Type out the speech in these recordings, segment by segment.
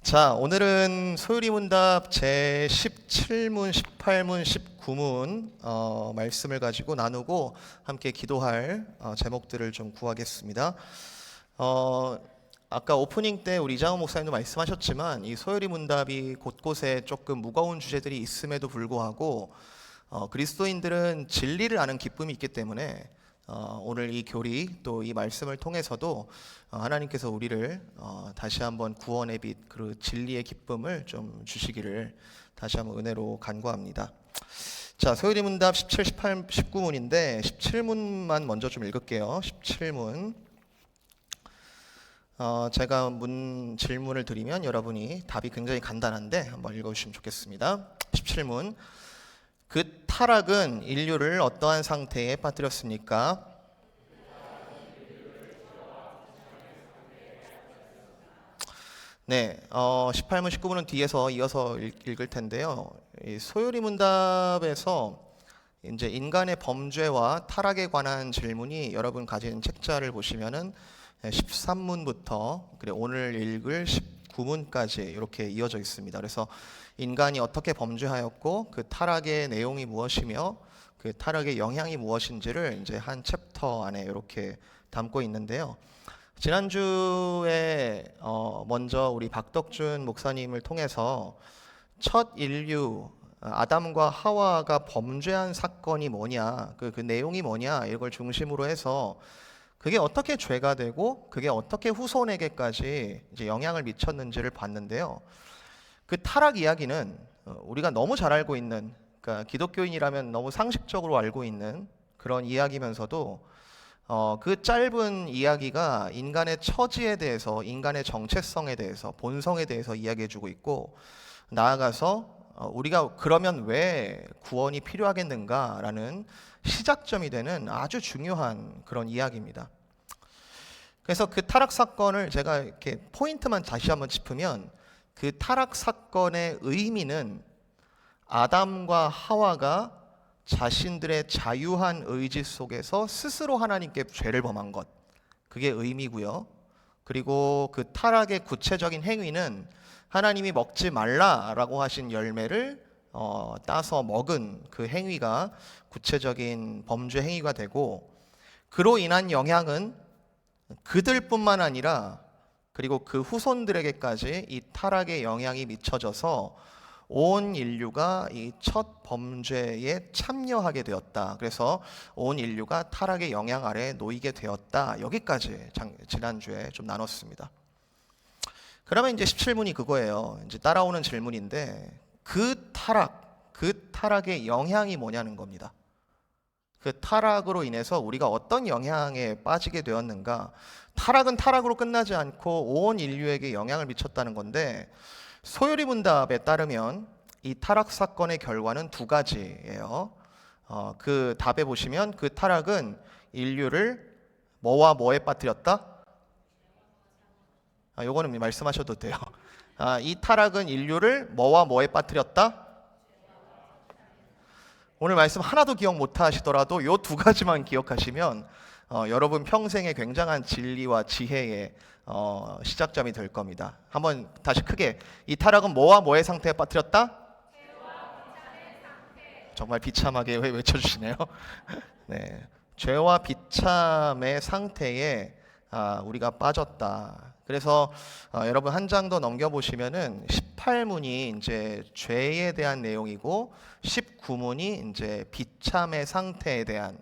자, 오늘은 소요리문답 제17문, 18문, 19문 말씀을 가지고 나누고 함께 기도할 제목들을 좀 구하겠습니다. 아까 오프닝 때 우리 이장호 목사님도 말씀하셨지만 이 소요리문답이 곳곳에 조금 무거운 주제들이 있음에도 불구하고 그리스도인들은 진리를 아는 기쁨이 있기 때문에 오늘 이 교리 또 이 말씀을 통해서도 하나님께서 우리를 다시 한번 구원의 빛, 그 진리의 기쁨을 좀 주시기를 다시 한번 은혜로 간구합니다. 자, 소요리문답 17, 18, 19문인데 17문만 먼저 좀 읽을게요. 17문. 제가 질문을 드리면 여러분이 답이 굉장히 간단한데 한번 읽어주시면 좋겠습니다. 17문. 그 타락은 인류를 어떠한 상태에 빠뜨렸습니까? 네, 18문, 19문은 뒤에서 이어서 읽을 텐데요. 이 소요리문답에서 이제 인간의 범죄와 타락에 관한 질문이 여러분 가진 책자를 보시면은 13문부터 오늘 읽을 19문까지 이렇게 이어져 있습니다. 그래서 인간이 어떻게 범죄하였고 그 타락의 내용이 무엇이며 그 타락의 영향이 무엇인지를 이제 한 챕터 안에 이렇게 담고 있는데요. 지난주에 먼저 우리 박덕준 목사님을 통해서 첫 인류 아담과 하와가 범죄한 사건이 뭐냐, 그 내용이 뭐냐 이걸 중심으로 해서 그게 어떻게 죄가 되고 그게 어떻게 후손에게까지 이제 영향을 미쳤는지를 봤는데요. 그 타락 이야기는 우리가 너무 잘 알고 있는, 그러니까 기독교인이라면 너무 상식적으로 알고 있는 그런 이야기면서도 그 짧은 이야기가 인간의 처지에 대해서, 인간의 정체성에 대해서, 본성에 대해서 이야기해주고 있고, 나아가서 우리가 그러면 왜 구원이 필요하겠는가라는 시작점이 되는 아주 중요한 그런 이야기입니다. 그래서 그 타락 사건을 제가 이렇게 포인트만 다시 한번 짚으면, 그 타락 사건의 의미는 아담과 하와가 자신들의 자유한 의지 속에서 스스로 하나님께 죄를 범한 것, 그게 의미고요. 그리고 그 타락의 구체적인 행위는 하나님이 먹지 말라라고 하신 열매를 따서 먹은 그 행위가 구체적인 범죄 행위가 되고, 그로 인한 영향은 그들뿐만 아니라 그리고 그 후손들에게까지 이 타락의 영향이 미쳐져서 온 인류가 이 첫 범죄에 참여하게 되었다. 그래서 온 인류가 타락의 영향 아래 놓이게 되었다. 여기까지 지난주에 좀 나눴습니다. 그러면 이제 17문이 그거예요. 이제 따라오는 질문인데, 그 타락의 영향이 뭐냐는 겁니다. 그 타락으로 인해서 우리가 어떤 영향에 빠지게 되었는가? 타락은 타락으로 끝나지 않고 온 인류에게 영향을 미쳤다는 건데, 소요리문답에 따르면 이 타락 사건의 결과는 두 가지예요. 그 답에 보시면 그 타락은 인류를 뭐와 뭐에 빠뜨렸다? 요거는 말씀하셔도 돼요. 이 타락은 인류를 뭐와 뭐에 빠뜨렸다? 오늘 말씀 하나도 기억 못 하시더라도 요 두 가지만 기억하시면 여러분 평생에 굉장한 진리와 지혜의 시작점이 될 겁니다. 한번 다시 크게, 이 타락은 뭐와 뭐의 상태에 빠뜨렸다? 정말 비참하게 외쳐주시네요. 네, 죄와 비참의 상태에 우리가 빠졌다. 그래서 여러분 한 장 더 넘겨보시면은 18문이 이제 죄에 대한 내용이고 19문이 이제 비참의 상태에 대한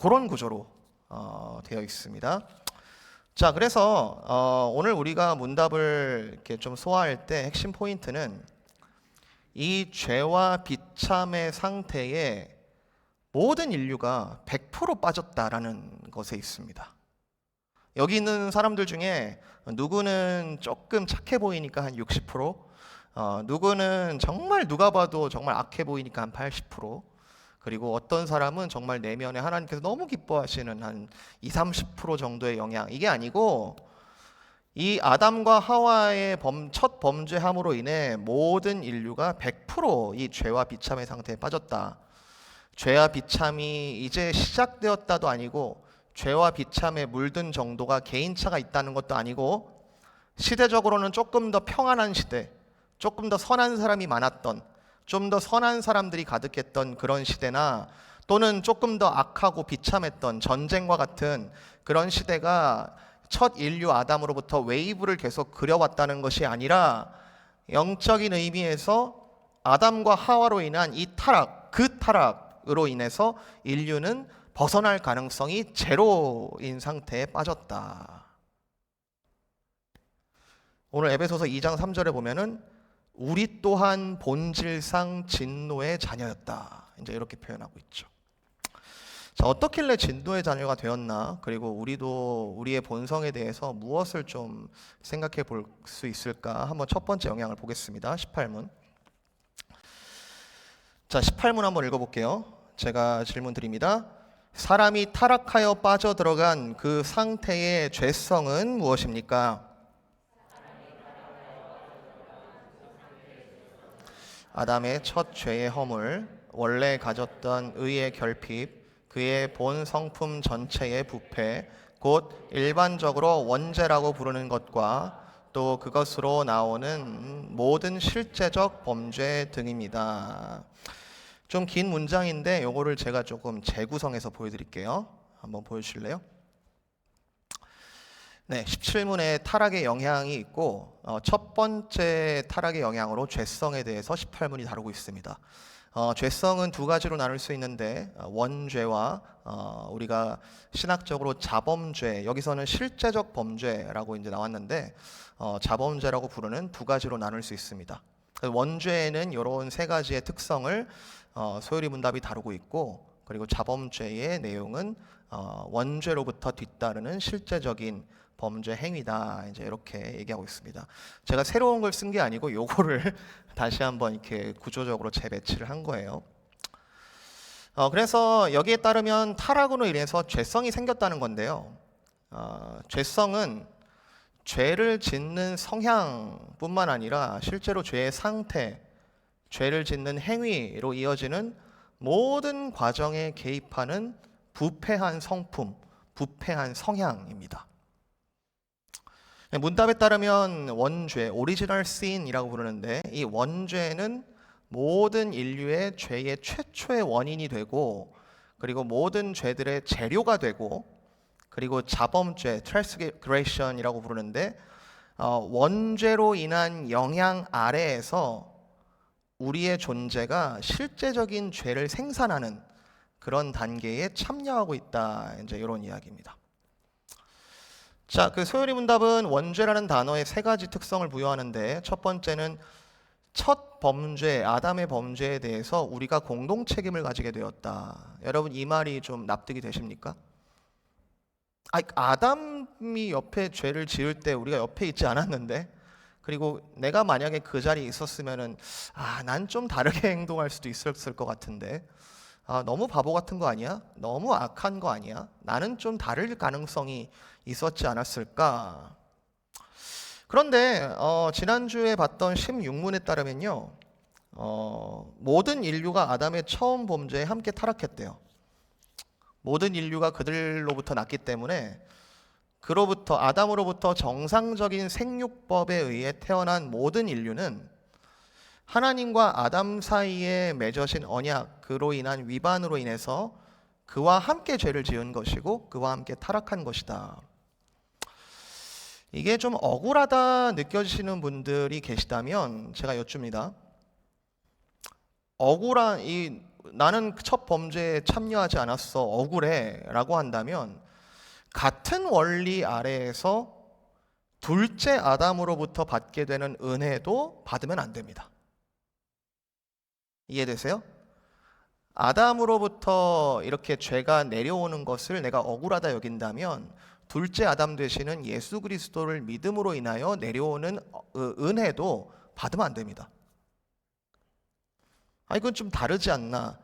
그런 구조로 되어 있습니다. 자, 그래서 오늘 우리가 문답을 이렇게 좀 소화할 때 핵심 포인트는 이 죄와 비참의 상태에 모든 인류가 100% 빠졌다라는 것에 있습니다. 여기 있는 사람들 중에 누구는 조금 착해 보이니까 한 60%, 누구는 정말 누가 봐도 정말 악해 보이니까 한 80%, 그리고 어떤 사람은 정말 내면에 하나님께서 너무 기뻐하시는 한 20, 30% 정도의 영향, 이게 아니고 이 아담과 하와의 첫 범죄함으로 인해 모든 인류가 100% 이 죄와 비참의 상태에 빠졌다. 죄와 비참이 이제 시작되었다도 아니고 죄와 비참에 물든 정도가 개인차가 있다는 것도 아니고 시대적으로는 조금 더 평안한 시대, 조금 더 선한 사람이 많았던, 좀 더 선한 사람들이 가득했던 그런 시대나, 또는 조금 더 악하고 비참했던 전쟁과 같은 그런 시대가 첫 인류 아담으로부터 웨이브를 계속 그려왔다는 것이 아니라, 영적인 의미에서 아담과 하와로 인한 이 타락, 그 타락으로 인해서 인류는 벗어날 가능성이 제로인 상태에 빠졌다. 오늘 에베소서 2장 3절에 보면은 우리 또한 본질상 진노의 자녀였다, 이제 이렇게 표현하고 있죠. 자, 어떻길래 진노의 자녀가 되었나? 그리고 우리도 우리의 본성에 대해서 무엇을 좀 생각해 볼 수 있을까? 한번 첫 번째 영향을 보겠습니다. 18문. 자, 18문 한번 읽어볼게요. 제가 질문 드립니다. 사람이 타락하여 빠져들어간 그 상태의 죄성은 무엇입니까? 아담의 첫 죄의 허물, 원래 가졌던 의의 결핍, 그의 본 성품 전체의 부패, 곧 일반적으로 원죄라고 부르는 것과 또 그것으로 나오는 모든 실제적 범죄 등입니다. 좀 긴 문장인데 요거를 제가 조금 재구성해서 보여드릴게요. 한번 보여주실래요? 네, 17문에 타락의 영향이 있고, 첫 번째 타락의 영향으로 죄성에 대해서 18문이 다루고 있습니다. 죄성은 두 가지로 나눌 수 있는데, 원죄와 우리가 신학적으로 자범죄, 여기서는 실제적 범죄라고 이제 나왔는데, 자범죄라고 부르는 두 가지로 나눌 수 있습니다. 원죄에는 이런 세 가지의 특성을 소요리 문답이 다루고 있고, 그리고 자범죄의 내용은 원죄로부터 뒤따르는 실제적인 범죄 행위다, 이제 이렇게 얘기하고 있습니다. 제가 새로운 걸 쓴 게 아니고 요거를 다시 한번 이렇게 구조적으로 재배치를 한 거예요. 그래서 여기에 따르면 타락으로 인해서 죄성이 생겼다는 건데요. 죄성은 죄를 짓는 성향뿐만 아니라 실제로 죄의 상태, 죄를 짓는 행위로 이어지는 모든 과정에 개입하는 부패한 성품, 부패한 성향입니다. 문답에 따르면 원죄, 오리지널 신이라고 부르는데, 이 원죄는 모든 인류의 죄의 최초의 원인이 되고, 그리고 모든 죄들의 재료가 되고, 그리고 자범죄, 트랜스그레션이라고 부르는데, 원죄로 인한 영향 아래에서 우리의 존재가 실제적인 죄를 생산하는 그런 단계에 참여하고 있다, 이제 이런 이야기입니다. 자, 그 소요리 문답은 원죄라는 단어에 세 가지 특성을 부여하는데, 첫 번째는 첫 범죄, 아담의 범죄에 대해서 우리가 공동 책임을 가지게 되었다. 여러분, 이 말이 좀 납득이 되십니까? 아담이 옆에 죄를 지을 때 우리가 옆에 있지 않았는데, 그리고 내가 만약에 그 자리에 있었으면은 난 좀 다르게 행동할 수도 있었을 것 같은데, 너무 바보 같은 거 아니야? 너무 악한 거 아니야? 나는 좀 다를 가능성이 있었지 않았을까? 그런데 지난주에 봤던 16문에 따르면요, 모든 인류가 아담의 처음 범죄에 함께 타락했대요. 모든 인류가 그들로부터 났기 때문에, 그로부터 아담으로부터 정상적인 생육법에 의해 태어난 모든 인류는 하나님과 아담 사이에 맺어진 언약, 그로 인한 위반으로 인해서 그와 함께 죄를 지은 것이고 그와 함께 타락한 것이다. 이게 좀 억울하다 느껴지시는 분들이 계시다면 제가 여쭙니다. 나는 첫 범죄에 참여하지 않았어, 억울해 라고 한다면, 같은 원리 아래에서 둘째 아담으로부터 받게 되는 은혜도 받으면 안 됩니다. 이해되세요? 아담으로부터 이렇게 죄가 내려오는 것을 내가 억울하다 여긴다면, 둘째 아담 되시는 예수 그리스도를 믿음으로 인하여 내려오는 은혜도 받으면 안 됩니다. 이건 좀 다르지 않나?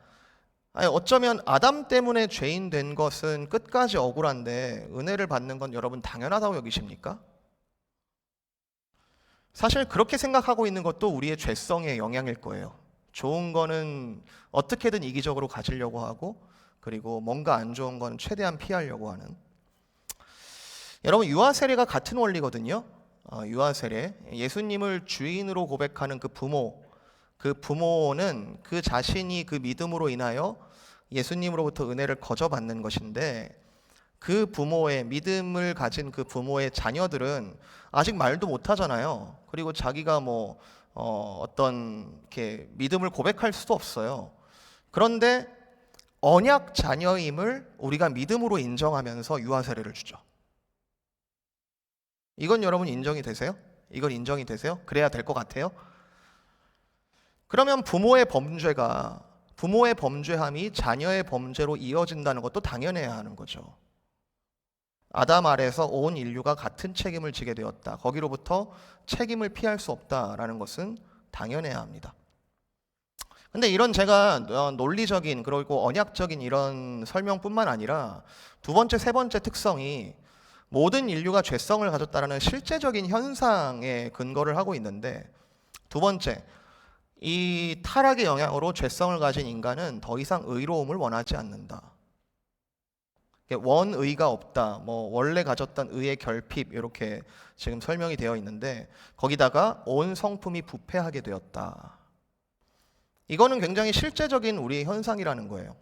어쩌면 아담 때문에 죄인 된 것은 끝까지 억울한데 은혜를 받는 건 여러분 당연하다고 여기십니까? 사실 그렇게 생각하고 있는 것도 우리의 죄성의 영향일 거예요. 좋은 거는 어떻게든 이기적으로 가지려고 하고, 그리고 뭔가 안 좋은 건 최대한 피하려고 하는. 여러분, 유아 세례가 같은 원리거든요. 유아 세례, 예수님을 주인으로 고백하는 그 부모는 그 자신이 그 믿음으로 인하여 예수님으로부터 은혜를 거저받는 것인데, 그 부모의 믿음을 가진 그 부모의 자녀들은 아직 말도 못 하잖아요. 그리고 자기가 어떤 이렇게 믿음을 고백할 수도 없어요. 그런데 언약 자녀임을 우리가 믿음으로 인정하면서 유아 세례를 주죠. 이건 여러분 인정이 되세요? 이건 인정이 되세요? 그래야 될 것 같아요? 그러면 부모의 범죄함이 자녀의 범죄로 이어진다는 것도 당연해야 하는 거죠. 아담 아래서 온 인류가 같은 책임을 지게 되었다. 거기로부터 책임을 피할 수 없다라는 것은 당연해야 합니다. 근데 이런 제가 논리적인 그리고 언약적인 이런 설명뿐만 아니라 두 번째, 세 번째 특성이 모든 인류가 죄성을 가졌다라는 실제적인 현상에 근거를 하고 있는데, 두 번째, 이 타락의 영향으로 죄성을 가진 인간은 더 이상 의로움을 원하지 않는다. 원의가 없다. 원래 가졌던 의의 결핍, 이렇게 지금 설명이 되어 있는데, 거기다가 온 성품이 부패하게 되었다. 이거는 굉장히 실제적인 우리의 현상이라는 거예요.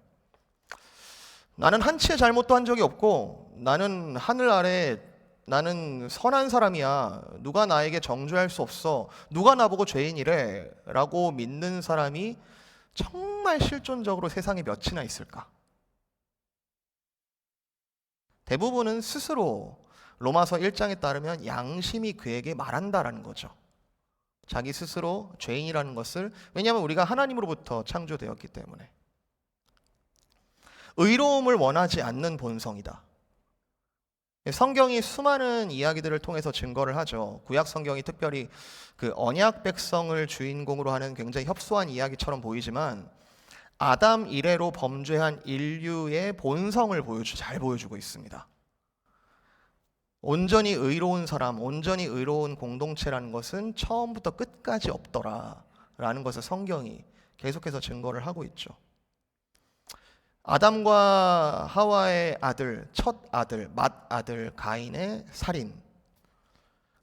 나는 한치의 잘못도 한 적이 없고, 나는 하늘 아래 나는 선한 사람이야. 누가 나에게 정죄할 수 없어. 누가 나보고 죄인이래. 라고 믿는 사람이 정말 실존적으로 세상에 몇이나 있을까? 대부분은 스스로 로마서 1장에 따르면 양심이 그에게 말한다라는 거죠. 자기 스스로 죄인이라는 것을, 왜냐하면 우리가 하나님으로부터 창조되었기 때문에. 의로움을 원하지 않는 본성이다. 성경이 수많은 이야기들을 통해서 증거를 하죠. 구약 성경이 특별히 그 언약 백성을 주인공으로 하는 굉장히 협소한 이야기처럼 보이지만, 아담 이래로 범죄한 인류의 본성을 잘 보여주고 있습니다. 온전히 의로운 사람, 온전히 의로운 공동체라는 것은 처음부터 끝까지 없더라라는 것을 성경이 계속해서 증거를 하고 있죠. 아담과 하와의 아들, 첫 아들, 맏아들 가인의 살인,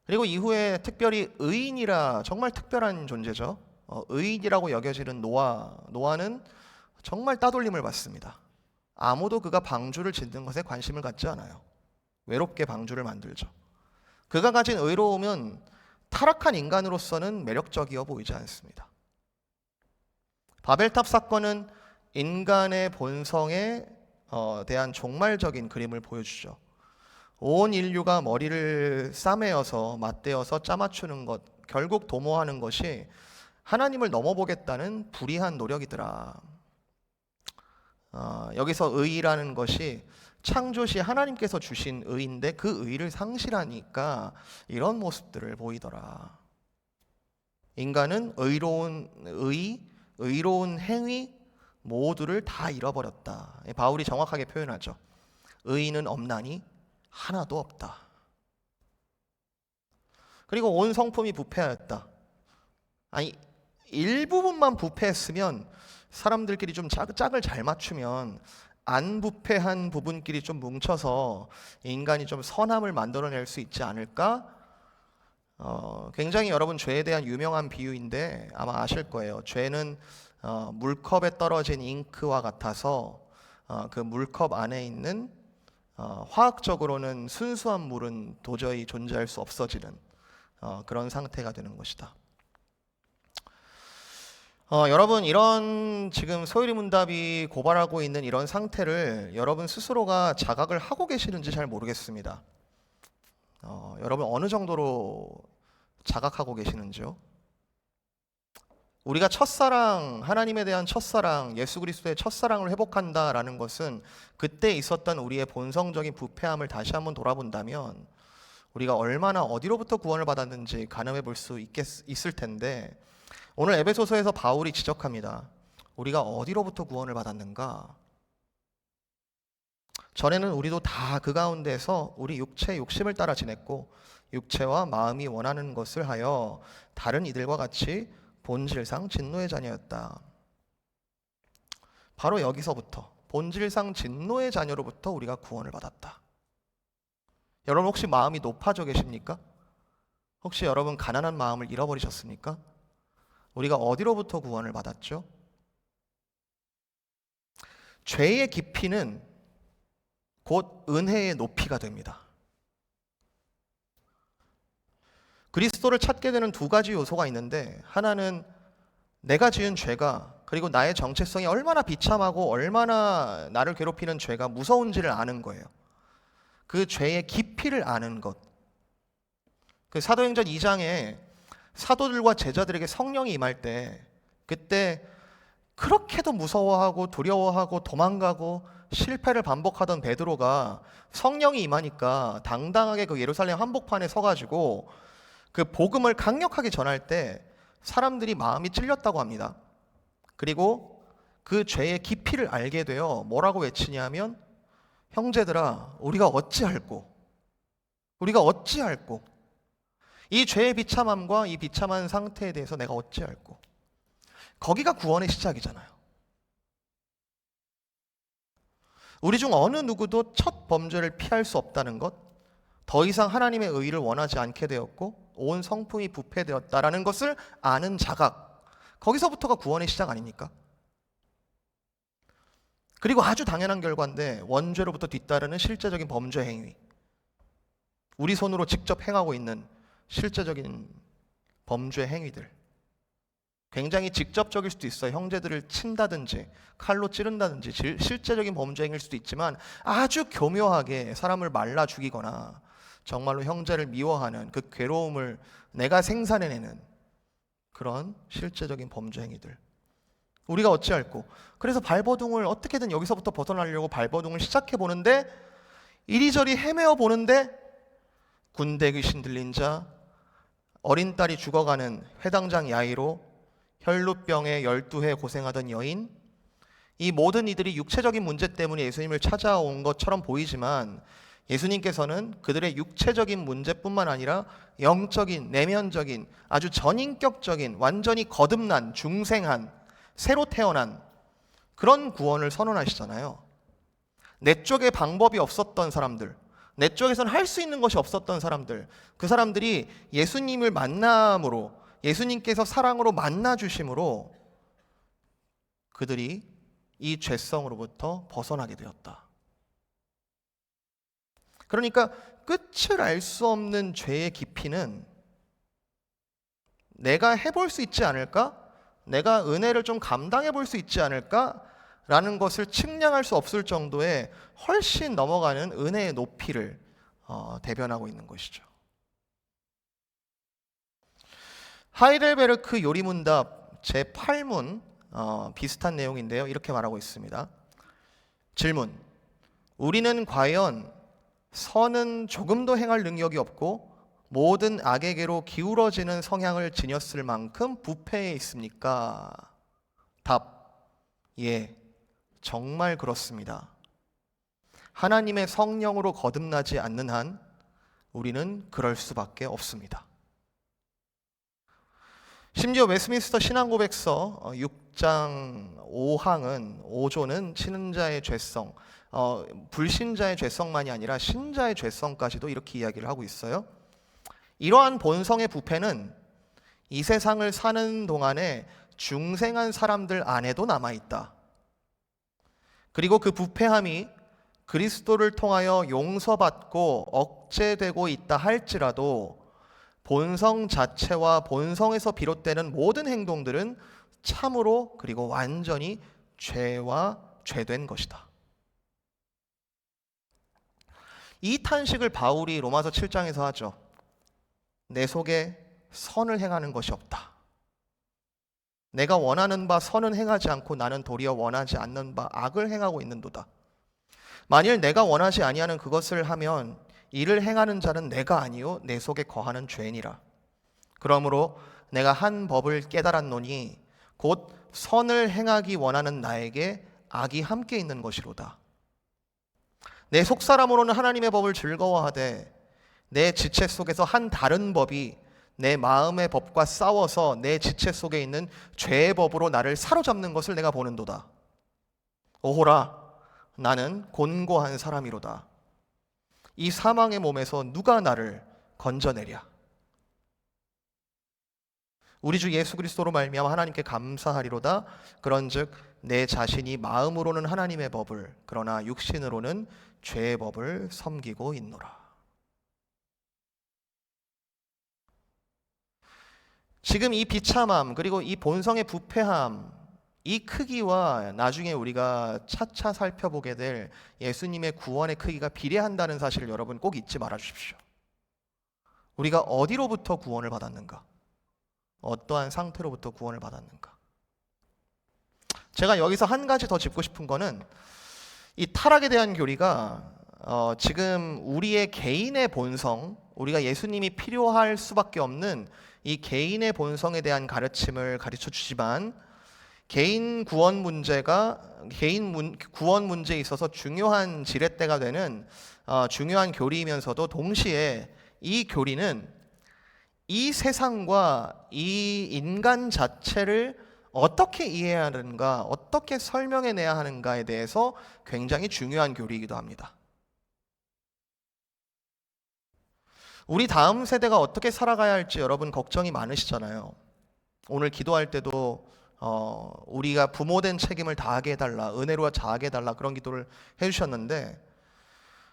그리고 이후에 특별히 의인이라 정말 특별한 존재죠. 의인이라고 여겨지는 노아는 정말 따돌림을 받습니다. 아무도 그가 방주를 짓는 것에 관심을 갖지 않아요. 외롭게 방주를 만들죠. 그가 가진 의로움은 타락한 인간으로서는 매력적이어 보이지 않습니다. 바벨탑 사건은 인간의 본성에 대한 종말적인 그림을 보여주죠. 온 인류가 머리를 싸매어서 맞대어서 짜맞추는 것, 결국 도모하는 것이 하나님을 넘어보겠다는 불의한 노력이더라. 여기서 의라는 것이 창조시 하나님께서 주신 의인데 그 의를 상실하니까 이런 모습들을 보이더라. 인간은 의로운 행위 모두를 다 잃어버렸다. 바울이 정확하게 표현하죠. 의인은 없나니 하나도 없다. 그리고 온 성품이 부패하였다. 아니, 일부분만 부패했으면, 사람들끼리 좀 짝을 잘 맞추면 안 부패한 부분끼리 좀 뭉쳐서 인간이 좀 선함을 만들어낼 수 있지 않을까? 굉장히 여러분 죄에 대한 유명한 비유인데 아마 아실 거예요. 죄는 물컵에 떨어진 잉크와 같아서 그 물컵 안에 있는 화학적으로는 순수한 물은 도저히 존재할 수 없어지는 그런 상태가 되는 것이다. 여러분, 이런 지금 소율이문답이 고발하고 있는 이런 상태를 여러분 스스로가 자각을 하고 계시는지 잘 모르겠습니다. 여러분 어느 정도로 자각하고 계시는지요? 우리가 첫사랑, 하나님에 대한 첫사랑, 예수 그리스도의 첫사랑을 회복한다라는 것은 그때 있었던 우리의 본성적인 부패함을 다시 한번 돌아본다면 우리가 얼마나 어디로부터 구원을 받았는지 가늠해 볼 수 있을 텐데, 오늘 에베소서에서 바울이 지적합니다. 우리가 어디로부터 구원을 받았는가? 전에는 우리도 다 그 가운데서 우리 육체 욕심을 따라 지냈고 육체와 마음이 원하는 것을 하여 다른 이들과 같이 본질상 진노의 자녀였다. 바로 여기서부터 본질상 진노의 자녀로부터 우리가 구원을 받았다. 여러분 혹시 마음이 높아져 계십니까? 혹시 여러분 가난한 마음을 잃어버리셨습니까? 우리가 어디로부터 구원을 받았죠? 죄의 깊이는 곧 은혜의 높이가 됩니다. 그리스도를 찾게 되는 두 가지 요소가 있는데, 하나는 내가 지은 죄가, 그리고 나의 정체성이 얼마나 비참하고 얼마나 나를 괴롭히는 죄가 무서운지를 아는 거예요. 그 죄의 깊이를 아는 것. 그 사도행전 2장에 사도들과 제자들에게 성령이 임할 때, 그때 그렇게도 무서워하고 두려워하고 도망가고 실패를 반복하던 베드로가 성령이 임하니까 당당하게 그 예루살렘 한복판에 서가지고 그 복음을 강력하게 전할 때 사람들이 마음이 찔렸다고 합니다. 그리고 그 죄의 깊이를 알게 되어 뭐라고 외치냐면, 형제들아 우리가 어찌할꼬, 우리가 어찌할꼬, 이 죄의 비참함과 이 비참한 상태에 대해서 내가 어찌할꼬. 거기가 구원의 시작이잖아요. 우리 중 어느 누구도 첫 범죄를 피할 수 없다는 것, 더 이상 하나님의 의를 원하지 않게 되었고 온 성품이 부패되었다라는 것을 아는 자각, 거기서부터가 구원의 시작 아닙니까? 그리고 아주 당연한 결과인데, 원죄로부터 뒤따르는 실제적인 범죄 행위, 우리 손으로 직접 행하고 있는 실제적인 범죄 행위들, 굉장히 직접적일 수도 있어요. 형제들을 친다든지 칼로 찌른다든지 실제적인 범죄 행위일 수도 있지만, 아주 교묘하게 사람을 말라 죽이거나 정말로 형제를 미워하는 그 괴로움을 내가 생산해내는 그런 실제적인 범죄 행위들, 우리가 어찌할꼬. 그래서 발버둥을 어떻게든 여기서부터 벗어나려고 발버둥을 시작해 보는데, 이리저리 헤매어 보는데 군대 귀신 들린 자, 어린 딸이 죽어가는 회당장 야이로, 혈루병에 12해 고생하던 여인, 이 모든 이들이 육체적인 문제 때문에 예수님을 찾아온 것처럼 보이지만, 예수님께서는 그들의 육체적인 문제뿐만 아니라 영적인, 내면적인, 아주 전인격적인, 완전히 거듭난, 중생한, 새로 태어난 그런 구원을 선언하시잖아요. 내 쪽에 방법이 없었던 사람들, 내 쪽에서는 할 수 있는 것이 없었던 사람들, 그 사람들이 예수님을 만남으로, 예수님께서 사랑으로 만나주심으로 그들이 이 죄성으로부터 벗어나게 되었다. 그러니까 끝을 알 수 없는 죄의 깊이는 내가 해볼 수 있지 않을까? 내가 은혜를 좀 감당해 볼 수 있지 않을까? 라는 것을 측량할 수 없을 정도의 훨씬 넘어가는 은혜의 높이를 대변하고 있는 것이죠. 하이델베르크 요리문답 제8문 비슷한 내용인데요. 이렇게 말하고 있습니다. 질문: 우리는 과연 선은 조금도 행할 능력이 없고 모든 악에게로 기울어지는 성향을 지녔을 만큼 부패해 있습니까? 답: 예, 정말 그렇습니다. 하나님의 성령으로 거듭나지 않는 한 우리는 그럴 수밖에 없습니다. 심지어 웨스민스터 신앙고백서 6장 5항은 5조는 신자의 죄성, 불신자의 죄성만이 아니라 신자의 죄성까지도 이렇게 이야기를 하고 있어요. 이러한 본성의 부패는 이 세상을 사는 동안에 중생한 사람들 안에도 남아있다. 그리고 그 부패함이 그리스도를 통하여 용서받고 억제되고 있다 할지라도 본성 자체와 본성에서 비롯되는 모든 행동들은 참으로 그리고 완전히 죄와 죄된 것이다. 이 탄식을 바울이 로마서 7장에서 하죠. 내 속에 선을 행하는 것이 없다. 내가 원하는 바 선은 행하지 않고 나는 도리어 원하지 않는 바 악을 행하고 있는도다. 만일 내가 원하지 아니하는 그것을 하면 이를 행하는 자는 내가 아니요 내 속에 거하는 죄니라. 그러므로 내가 한 법을 깨달았노니 곧 선을 행하기 원하는 나에게 악이 함께 있는 것이로다. 내 속사람으로는 하나님의 법을 즐거워하되 내 지체 속에서 한 다른 법이 내 마음의 법과 싸워서 내 지체 속에 있는 죄의 법으로 나를 사로잡는 것을 내가 보는도다. 오호라, 나는 곤고한 사람이로다. 이 사망의 몸에서 누가 나를 건져내랴. 우리 주 예수 그리스도로 말미암아 하나님께 감사하리로다. 그런즉 내 자신이 마음으로는 하나님의 법을, 그러나 육신으로는 죄의 법을 섬기고 있노라. 지금 이 비참함, 그리고 이 본성의 부패함, 이 크기와 나중에 우리가 차차 살펴보게 될 예수님의 구원의 크기가 비례한다는 사실을 여러분 꼭 잊지 말아 주십시오. 우리가 어디로부터 구원을 받았는가? 어떠한 상태로부터 구원을 받았는가? 제가 여기서 한 가지 더 짚고 싶은 거는 이 타락에 대한 교리가 지금 우리의 개인의 본성, 우리가 예수님이 필요할 수밖에 없는 이 개인의 본성에 대한 가르침을 가르쳐 주지만 개인 구원 문제가 구원 문제에 있어서 중요한 지렛대가 되는 중요한 교리이면서도 동시에 이 교리는 이 세상과 이 인간 자체를 어떻게 이해해야 하는가, 어떻게 설명해내야 하는가에 대해서 굉장히 중요한 교리이기도 합니다. 우리 다음 세대가 어떻게 살아가야 할지 여러분 걱정이 많으시잖아요. 오늘 기도할 때도 우리가 부모된 책임을 다하게 해달라, 은혜로 자하게 해달라, 그런 기도를 해주셨는데,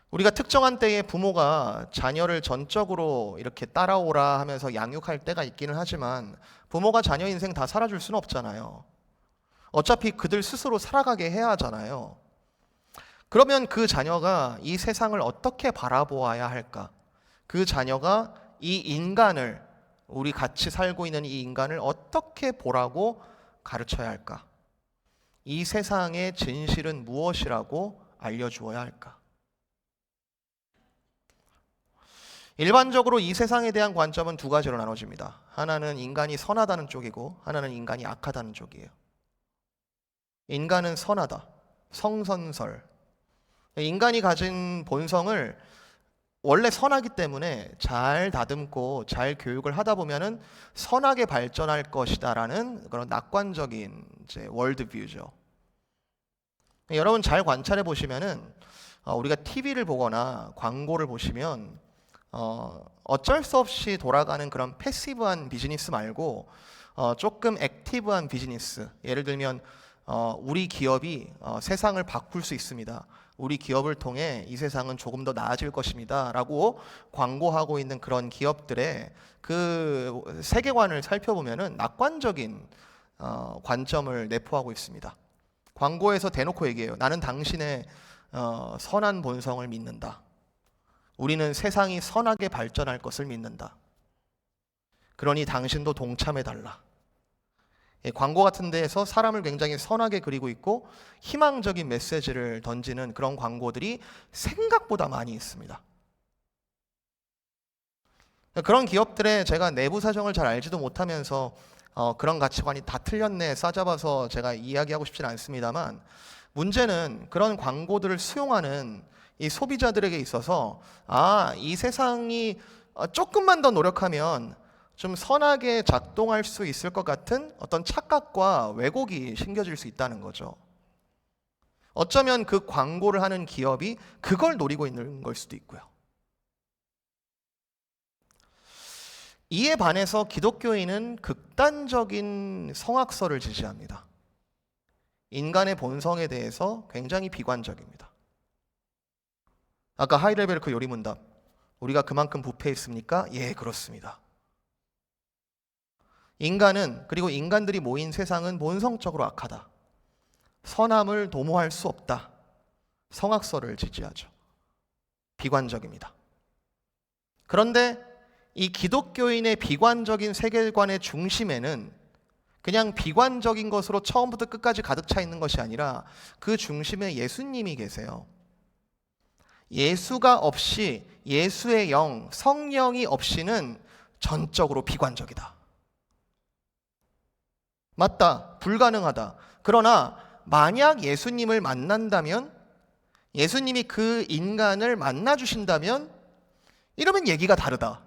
우리가 특정한 때에 부모가 자녀를 전적으로 이렇게 따라오라 하면서 양육할 때가 있기는 하지만 부모가 자녀 인생 다 살아줄 수는 없잖아요. 어차피 그들 스스로 살아가게 해야 하잖아요. 그러면 그 자녀가 이 세상을 어떻게 바라보아야 할까? 그 자녀가 이 인간을, 우리 같이 살고 있는 이 인간을 어떻게 보라고 가르쳐야 할까? 이 세상의 진실은 무엇이라고 알려주어야 할까? 일반적으로 이 세상에 대한 관점은 두 가지로 나눠집니다. 하나는 인간이 선하다는 쪽이고 하나는 인간이 악하다는 쪽이에요. 인간은 선하다, 성선설. 인간이 가진 본성을 원래 선하기 때문에 잘 다듬고 잘 교육을 하다 보면은 선하게 발전할 것이다라는 그런 낙관적인 이제 월드뷰죠. 여러분 잘 관찰해 보시면은 우리가 TV를 보거나 광고를 보시면 어쩔 수 없이 돌아가는 그런 패시브한 비즈니스 말고 조금 액티브한 비즈니스, 예를 들면 우리 기업이 세상을 바꿀 수 있습니다, 우리 기업을 통해 이 세상은 조금 더 나아질 것입니다 라고 광고하고 있는 그런 기업들의 그 세계관을 살펴보면은 낙관적인 관점을 내포하고 있습니다. 광고에서 대놓고 얘기해요. 나는 당신의 선한 본성을 믿는다. 우리는 세상이 선하게 발전할 것을 믿는다. 그러니 당신도 동참해달라. 광고 같은 데에서 사람을 굉장히 선하게 그리고 있고 희망적인 메시지를 던지는 그런 광고들이 생각보다 많이 있습니다. 그런 기업들의 제가 내부 사정을 잘 알지도 못하면서 그런 가치관이 다 틀렸네 싸잡아서 제가 이야기하고 싶지는 않습니다만, 문제는 그런 광고들을 수용하는 이 소비자들에게 있어서 이 세상이 조금만 더 노력하면 좀 선하게 작동할 수 있을 것 같은 어떤 착각과 왜곡이 심겨질 수 있다는 거죠. 어쩌면 그 광고를 하는 기업이 그걸 노리고 있는 걸 수도 있고요. 이에 반해서 기독교인은 극단적인 성악설을 지지합니다. 인간의 본성에 대해서 굉장히 비관적입니다. 아까 하이레벨 그 요리문답, 우리가 그만큼 부패했습니까? 예, 그렇습니다. 인간은, 그리고 인간들이 모인 세상은 본성적으로 악하다. 선함을 도모할 수 없다. 성악설을 지지하죠. 비관적입니다. 그런데 이 기독교인의 비관적인 세계관의 중심에는 그냥 비관적인 것으로 처음부터 끝까지 가득 차 있는 것이 아니라 그 중심에 예수님이 계세요. 예수가 없이, 예수의 영, 성령이 없이는 전적으로 비관적이다. 맞다, 불가능하다. 그러나 만약 예수님을 만난다면, 예수님이 그 인간을 만나주신다면, 이러면 얘기가 다르다.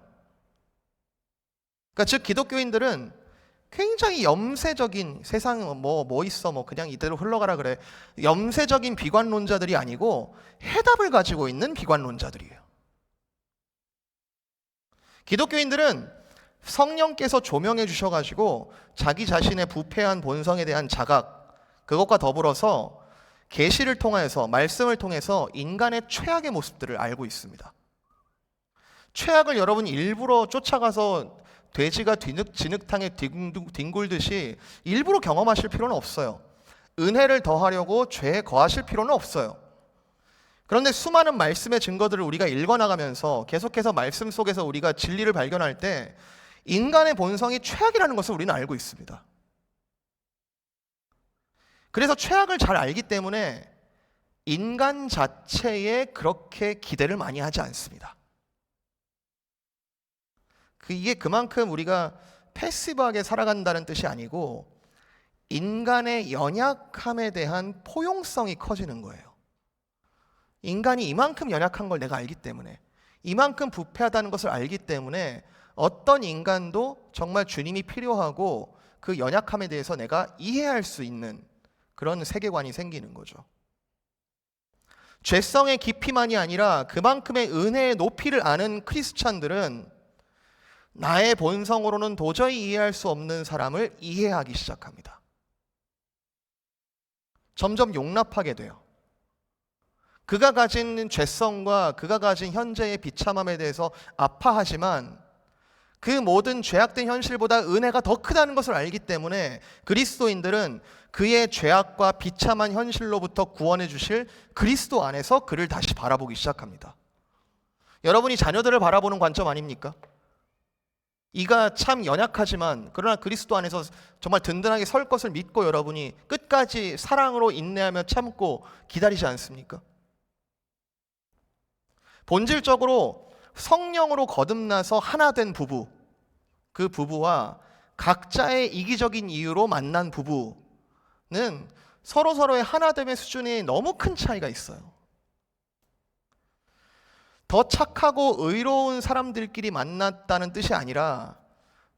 그러니까 즉 기독교인들은 굉장히 염세적인, 세상 뭐 있어, 그냥 이대로 흘러가라 그래, 염세적인 비관론자들이 아니고 해답을 가지고 있는 비관론자들이에요. 기독교인들은 성령께서 조명해 주셔가지고 자기 자신의 부패한 본성에 대한 자각, 그것과 더불어서 계시를 통해서, 말씀을 통해서 인간의 최악의 모습들을 알고 있습니다. 최악을 여러분 일부러 쫓아가서 돼지가 진흙탕에 뒹굴듯이 일부러 경험하실 필요는 없어요. 은혜를 더하려고 죄에 거하실 필요는 없어요. 그런데 수많은 말씀의 증거들을 우리가 읽어나가면서 계속해서 말씀 속에서 우리가 진리를 발견할 때 인간의 본성이 최악이라는 것을 우리는 알고 있습니다. 그래서 최악을 잘 알기 때문에 인간 자체에 그렇게 기대를 많이 하지 않습니다. 이게 그만큼 우리가 패시브하게 살아간다는 뜻이 아니고 인간의 연약함에 대한 포용성이 커지는 거예요. 인간이 이만큼 연약한 걸 내가 알기 때문에, 이만큼 부패하다는 것을 알기 때문에 어떤 인간도 정말 주님이 필요하고 그 연약함에 대해서 내가 이해할 수 있는 그런 세계관이 생기는 거죠. 죄성의 깊이만이 아니라 그만큼의 은혜의 높이를 아는 크리스찬들은 나의 본성으로는 도저히 이해할 수 없는 사람을 이해하기 시작합니다. 점점 용납하게 돼요. 그가 가진 죄성과 그가 가진 현재의 비참함에 대해서 아파하지만 그 모든 죄악된 현실보다 은혜가 더 크다는 것을 알기 때문에 그리스도인들은 그의 죄악과 비참한 현실로부터 구원해 주실 그리스도 안에서 그를 다시 바라보기 시작합니다. 여러분이 자녀들을 바라보는 관점 아닙니까? 이가 참 연약하지만 그러나 그리스도 안에서 정말 든든하게 설 것을 믿고 여러분이 끝까지 사랑으로 인내하며 참고 기다리지 않습니까? 본질적으로 성령으로 거듭나서 하나 된 부부, 그 부부와 각자의 이기적인 이유로 만난 부부는 서로서로의 하나됨의 수준이 너무 큰 차이가 있어요. 더 착하고 의로운 사람들끼리 만났다는 뜻이 아니라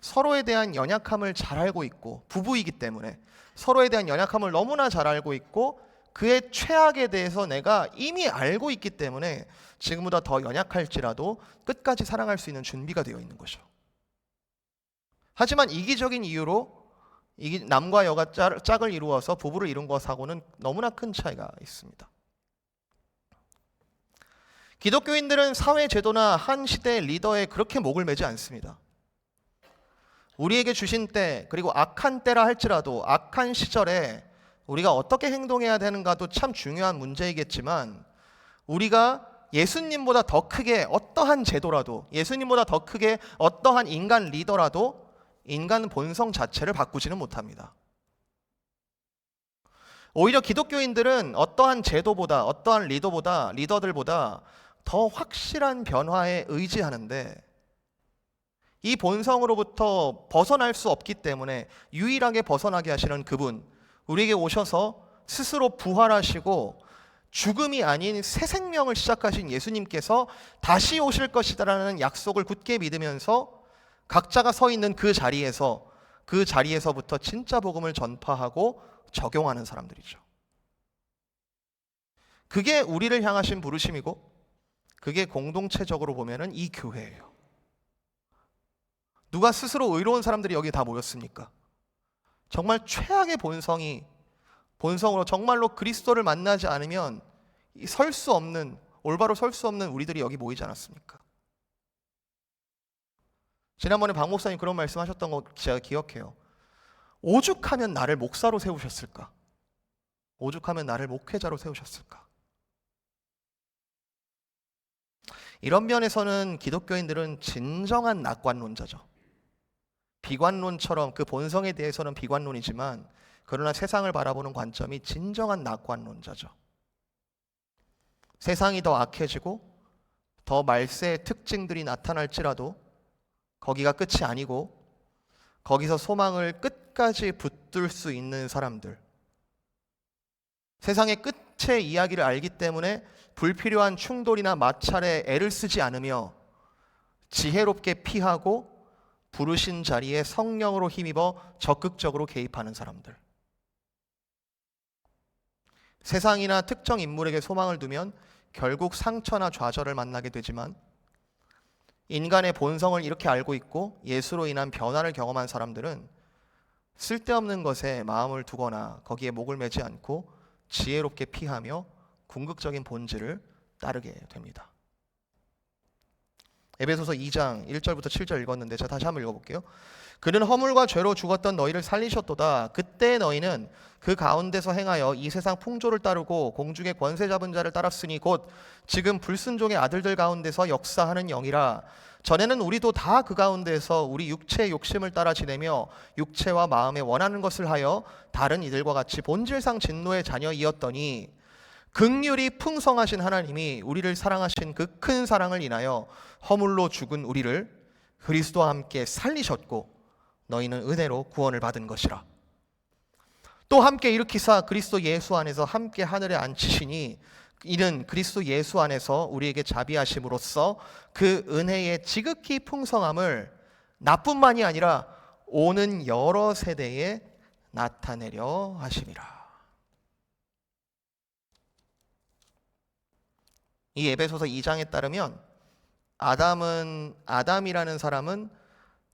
서로에 대한 연약함을 잘 알고 있고, 부부이기 때문에 서로에 대한 연약함을 너무나 잘 알고 있고 그의 최악에 대해서 내가 이미 알고 있기 때문에 지금보다 더 연약할지라도 끝까지 사랑할 수 있는 준비가 되어 있는 거죠. 하지만 이기적인 이유로 남과 여가 짝을 이루어서 부부를 이룬 것하고는 너무나 큰 차이가 있습니다. 기독교인들은 사회 제도나 한 시대의 리더에 그렇게 목을 매지 않습니다. 우리에게 주신 때, 그리고 악한 때라 할지라도 악한 시절에 우리가 어떻게 행동해야 되는가도 참 중요한 문제이겠지만 우리가 예수님보다 더 크게 어떠한 제도라도, 예수님보다 더 크게 어떠한 인간 리더라도 인간 본성 자체를 바꾸지는 못합니다. 오히려 기독교인들은 어떠한 제도보다, 어떠한 리더들보다 더 확실한 변화에 의지하는데 이 본성으로부터 벗어날 수 없기 때문에 유일하게 벗어나게 하시는 그분, 우리에게 오셔서 스스로 부활하시고 죽음이 아닌 새 생명을 시작하신 예수님께서 다시 오실 것이다라는 약속을 굳게 믿으면서 각자가 서 있는 그 자리에서부터 진짜 복음을 전파하고 적용하는 사람들이죠. 그게 우리를 향하신 부르심이고 그게 공동체적으로 보면은 이 교회예요. 누가 스스로 의로운 사람들이 여기 다 모였습니까? 정말 최악의 본성으로 정말로 그리스도를 만나지 않으면 올바로 설 수 없는 우리들이 여기 모이지 않았습니까? 지난번에 박 목사님 그런 말씀하셨던 거 제가 기억해요. 오죽하면 나를 목사로 세우셨을까? 오죽하면 나를 목회자로 세우셨을까? 이런 면에서는 기독교인들은 진정한 낙관론자죠. 비관론처럼 그 본성에 대해서는 비관론이지만 그러나 세상을 바라보는 관점이 진정한 낙관론자죠. 세상이 더 악해지고 더 말세의 특징들이 나타날지라도 거기가 끝이 아니고 거기서 소망을 끝까지 붙들 수 있는 사람들, 세상의 끝의 이야기를 알기 때문에 불필요한 충돌이나 마찰에 애를 쓰지 않으며 지혜롭게 피하고 부르신 자리에 성령으로 힘입어 적극적으로 개입하는 사람들. 세상이나 특정 인물에게 소망을 두면 결국 상처나 좌절을 만나게 되지만 인간의 본성을 이렇게 알고 있고 예수로 인한 변화를 경험한 사람들은 쓸데없는 것에 마음을 두거나 거기에 목을 매지 않고 지혜롭게 피하며 궁극적인 본질을 따르게 됩니다. 에베소서 2장 1절부터 7절 읽었는데 제가 다시 한번 읽어볼게요. 그는 허물과 죄로 죽었던 너희를 살리셨도다. 그때 너희는 그 가운데서 행하여 이 세상 풍조를 따르고 공중의 권세 잡은 자를 따랐으니 곧 지금 불순종의 아들들 가운데서 역사하는 영이라. 전에는 우리도 다 그 가운데서 우리 육체의 욕심을 따라 지내며 육체와 마음에 원하는 것을 하여 다른 이들과 같이 본질상 진노의 자녀이었더니 긍휼이 풍성하신 하나님이 우리를 사랑하신 그 큰 사랑을 인하여 허물로 죽은 우리를 그리스도와 함께 살리셨고 너희는 은혜로 구원을 받은 것이라. 또 함께 일으키사 그리스도 예수 안에서 함께 하늘에 앉히시니 이는 그리스도 예수 안에서 우리에게 자비하심으로써 그 은혜의 지극히 풍성함을 나뿐만이 아니라 오는 여러 세대에 나타내려 하심이라. 이 에베소서 2장에 따르면 아담이라는 사람은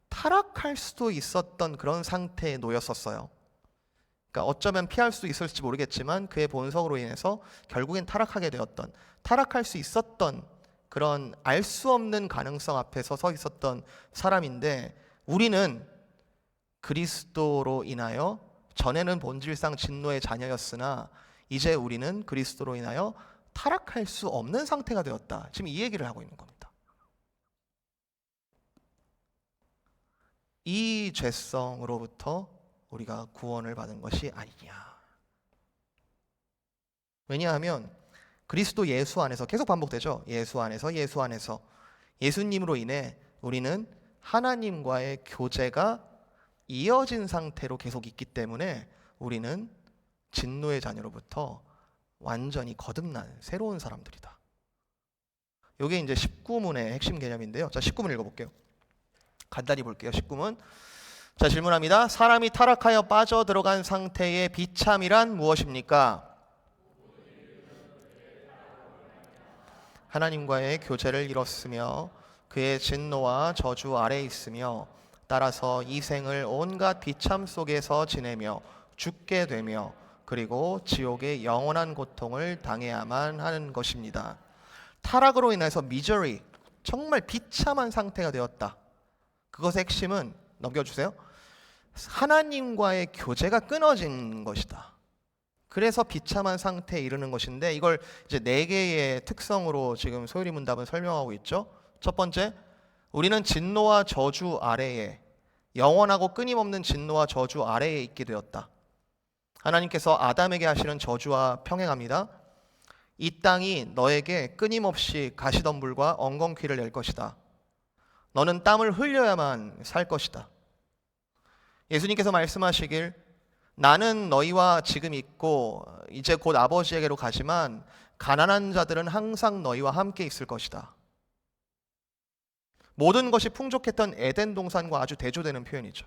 타락할 수도 있었던 그런 상태에 놓였었어요. 그러니까 어쩌면 피할 수 있을지 모르겠지만 그의 본성으로 인해서 결국엔 타락할 수 있었던 그런 알 수 없는 가능성 앞에 서 있었던 사람인데, 우리는 그리스도로 인하여 전에는 본질상 진노의 자녀였으나 이제 우리는 그리스도로 인하여 타락할 수 없는 상태가 되었다. 지금 이 얘기를 하고 있는 겁니다. 이 죄성으로부터 우리가 구원을 받은 것이 아니냐. 왜냐하면 그리스도 예수 안에서, 계속 반복되죠. 예수 안에서 예수님으로 인해 우리는 하나님과의 교제가 이어진 상태로 계속 있기 때문에 우리는 진노의 자녀로부터 완전히 거듭난 새로운 사람들이다. 이게 이제 19문의 핵심 개념인데요. 자, 19문 읽어볼게요. 간단히 볼게요. 19문. 자, 질문합니다. 사람이 타락하여 빠져 들어간 상태의 비참이란 무엇입니까? 하나님과의 교제를 잃었으며 그의 진노와 저주 아래에 있으며 따라서 이 생을 온갖 비참 속에서 지내며 죽게 되며 그리고 지옥의 영원한 고통을 당해야만 하는 것입니다. 타락으로 인해서 미저리, 정말 비참한 상태가 되었다. 그것의 핵심은, 넘겨주세요, 하나님과의 교제가 끊어진 것이다. 그래서 비참한 상태에 이르는 것인데, 이걸 이제 4개의 특성으로 지금 소율이 문답은 설명하고 있죠. 첫 번째, 우리는 진노와 저주 아래에, 영원하고 끊임없는 진노와 저주 아래에 있게 되었다. 하나님께서 아담에게 하시는 저주와 평행합니다. 이 땅이 너에게 끊임없이 가시덤불과 엉겅퀴를 낼 것이다. 너는 땀을 흘려야만 살 것이다. 예수님께서 말씀하시길, 나는 너희와 지금 있고 이제 곧 아버지에게로 가지만 가난한 자들은 항상 너희와 함께 있을 것이다. 모든 것이 풍족했던 에덴 동산과 아주 대조되는 표현이죠.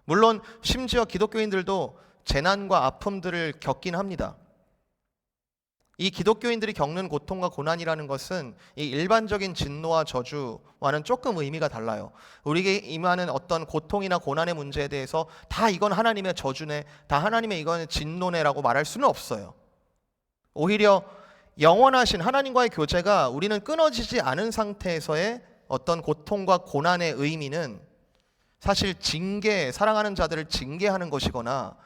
물론 심지어 기독교인들도 재난과 아픔들을 겪긴 합니다. 이 기독교인들이 겪는 고통과 고난이라는 것은 이 일반적인 진노와 저주와는 조금 의미가 달라요. 우리에게 임하는 어떤 고통이나 고난의 문제에 대해서 다 이건 하나님의 저주네, 다 하나님의 이건 진노네라고 말할 수는 없어요. 오히려 영원하신 하나님과의 교제가 우리는 끊어지지 않은 상태에서의 어떤 고통과 고난의 의미는 사실 징계, 사랑하는 자들을 징계하는 것이거나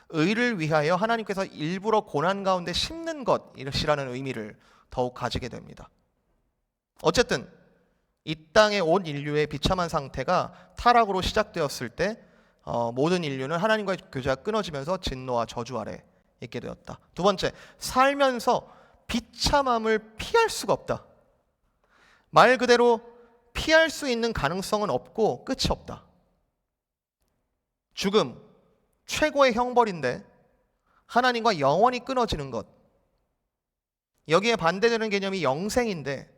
의를 위하여 하나님께서 일부러 고난 가운데 심는 것이라는 의미를 더욱 가지게 됩니다. 어쨌든 이 땅의 온 인류의 비참한 상태가 타락으로 시작되었을 때 모든 인류는 하나님과의 교제가 끊어지면서 진노와 저주 아래 있게 되었다. 두 번째, 살면서 비참함을 피할 수가 없다. 말 그대로 피할 수 있는 가능성은 없고 끝이 없다. 죽음, 최고의 형벌인데 하나님과 영원히 끊어지는 것, 여기에 반대되는 개념이 영생인데,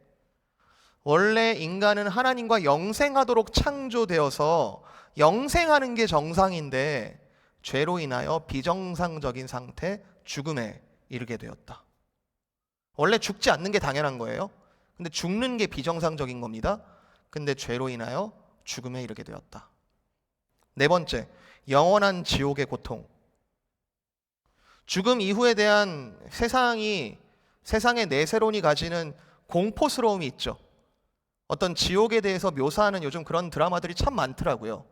원래 인간은 하나님과 영생하도록 창조되어서 영생하는 게 정상인데 죄로 인하여 비정상적인 상태, 죽음에 이르게 되었다. 원래 죽지 않는 게 당연한 거예요. 근데 죽는 게 비정상적인 겁니다. 근데 죄로 인하여 죽음에 이르게 되었다. 네 번째, 영원한 지옥의 고통. 죽음 이후에 대한 세상의 내세론이 가지는 공포스러움이 있죠. 어떤 지옥에 대해서 묘사하는 요즘 그런 드라마들이 참 많더라고요.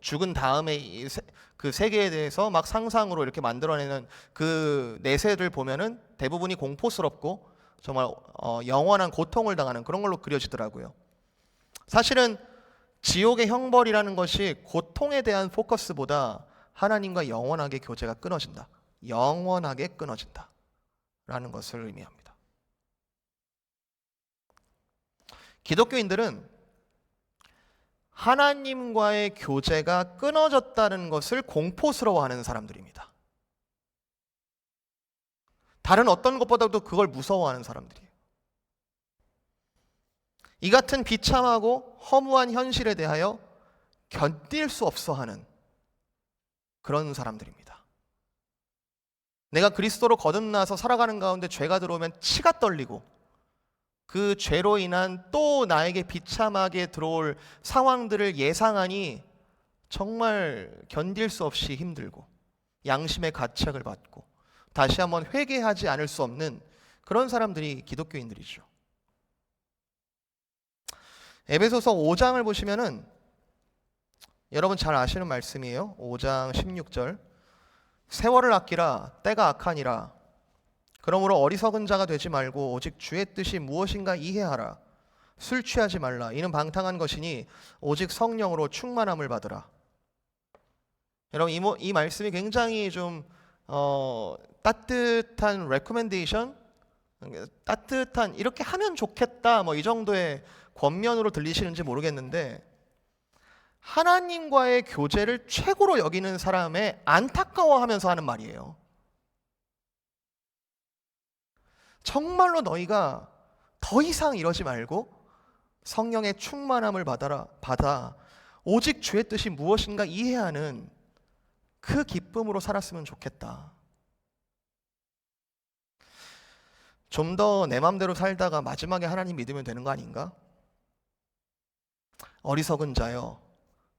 죽은 다음에 그 세계에 대해서 막 상상으로 이렇게 만들어내는 그 내세를 보면은 대부분이 공포스럽고 정말 영원한 고통을 당하는 그런 걸로 그려지더라고요. 사실은 지옥의 형벌이라는 것이 고통에 대한 포커스보다 하나님과 영원하게 교제가 끊어진다. 영원하게 끊어진다. 라는 것을 의미합니다. 기독교인들은 하나님과의 교제가 끊어졌다는 것을 공포스러워하는 사람들입니다. 다른 어떤 것보다도 그걸 무서워하는 사람들이에요. 이 같은 비참하고 허무한 현실에 대하여 견딜 수 없어 하는 그런 사람들입니다. 내가 그리스도로 거듭나서 살아가는 가운데 죄가 들어오면 치가 떨리고 그 죄로 인한 또 나에게 비참하게 들어올 상황들을 예상하니 정말 견딜 수 없이 힘들고 양심의 가책을 받고 다시 한번 회개하지 않을 수 없는 그런 사람들이 기독교인들이죠. 에베소서 5장을 보시면은 여러분 잘 아시는 말씀이에요. 5장 16절. 세월을 아끼라 때가 악하니라. 그러므로 어리석은 자가 되지 말고 오직 주의 뜻이 무엇인가 이해하라. 술 취하지 말라. 이는 방탕한 것이니 오직 성령으로 충만함을 받으라. 여러분 이 말씀이 굉장히 좀 따뜻한 레코멘데이션, 따뜻한 이렇게 하면 좋겠다 뭐 이 정도의 권면으로 들리시는지 모르겠는데 하나님과의 교제를 최고로 여기는 사람의 안타까워하면서 하는 말이에요. 정말로 너희가 더 이상 이러지 말고 성령의 충만함을 받아 오직 주의 뜻이 무엇인가 이해하는 그 기쁨으로 살았으면 좋겠다. 좀 더 내 맘대로 살다가 마지막에 하나님 믿으면 되는 거 아닌가? 어리석은 자여,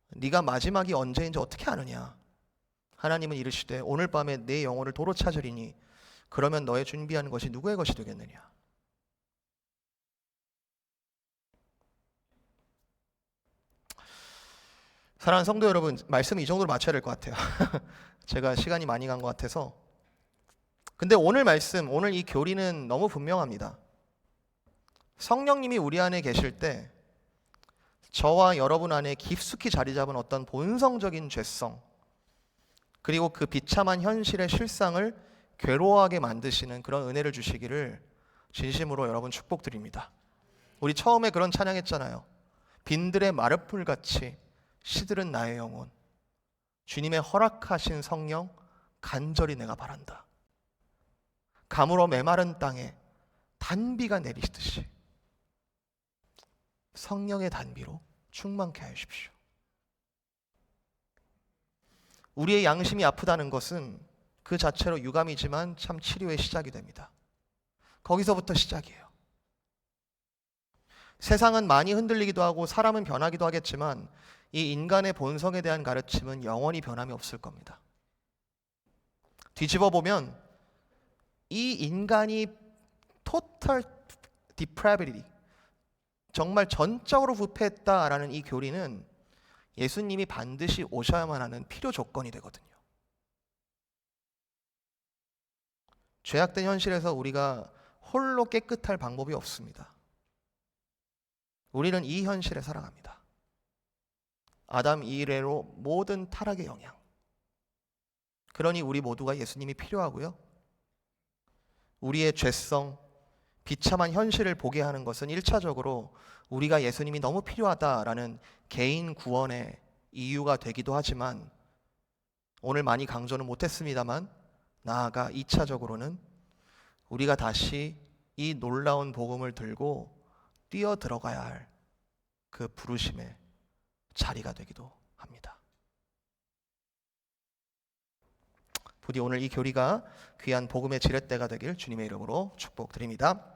네가 마지막이 언제인지 어떻게 아느냐? 하나님은 이르시되 오늘 밤에 내 영혼을 도로 찾으리니 그러면 너의 준비한 것이 누구의 것이 되겠느냐? 사랑하는 성도 여러분, 말씀 이 정도로 맞춰야 될 것 같아요. 제가 시간이 많이 간 것 같아서. 근데 오늘 말씀, 오늘 이 교리는 너무 분명합니다. 성령님이 우리 안에 계실 때 저와 여러분 안에 깊숙이 자리 잡은 어떤 본성적인 죄성, 그리고 그 비참한 현실의 실상을 괴로워하게 만드시는 그런 은혜를 주시기를 진심으로 여러분 축복드립니다. 우리 처음에 그런 찬양했잖아요. 빈들의 마르풀같이 시들은 나의 영혼, 주님의 허락하신 성령 간절히 내가 바란다. 가물어 메마른 땅에 단비가 내리시듯이 성령의 단비로 충만케 하여 주십시오. 우리의 양심이 아프다는 것은 그 자체로 유감이지만 참 치료의 시작이 됩니다. 거기서부터 시작이에요. 세상은 많이 흔들리기도 하고 사람은 변하기도 하겠지만 이 인간의 본성에 대한 가르침은 영원히 변함이 없을 겁니다. 뒤집어 보면 이 인간이 total depravity, 정말 전적으로 부패했다라는 이 교리는 예수님이 반드시 오셔야만 하는 필요 조건이 되거든요. 죄악된 현실에서 우리가 홀로 깨끗할 방법이 없습니다. 우리는 이 현실에 살아갑니다. 아담 이래로 모든 타락의 영향. 그러니 우리 모두가 예수님이 필요하고요. 우리의 죄성, 비참한 현실을 보게 하는 것은 1차적으로 우리가 예수님이 너무 필요하다라는 개인 구원의 이유가 되기도 하지만 오늘 많이 강조는 못했습니다만 나아가 2차적으로는 우리가 다시 이 놀라운 복음을 들고 뛰어 들어가야 할 그 부르심의 자리가 되기도 합니다. 부디 오늘 이 교리가 귀한 복음의 지렛대가 되길 주님의 이름으로 축복드립니다.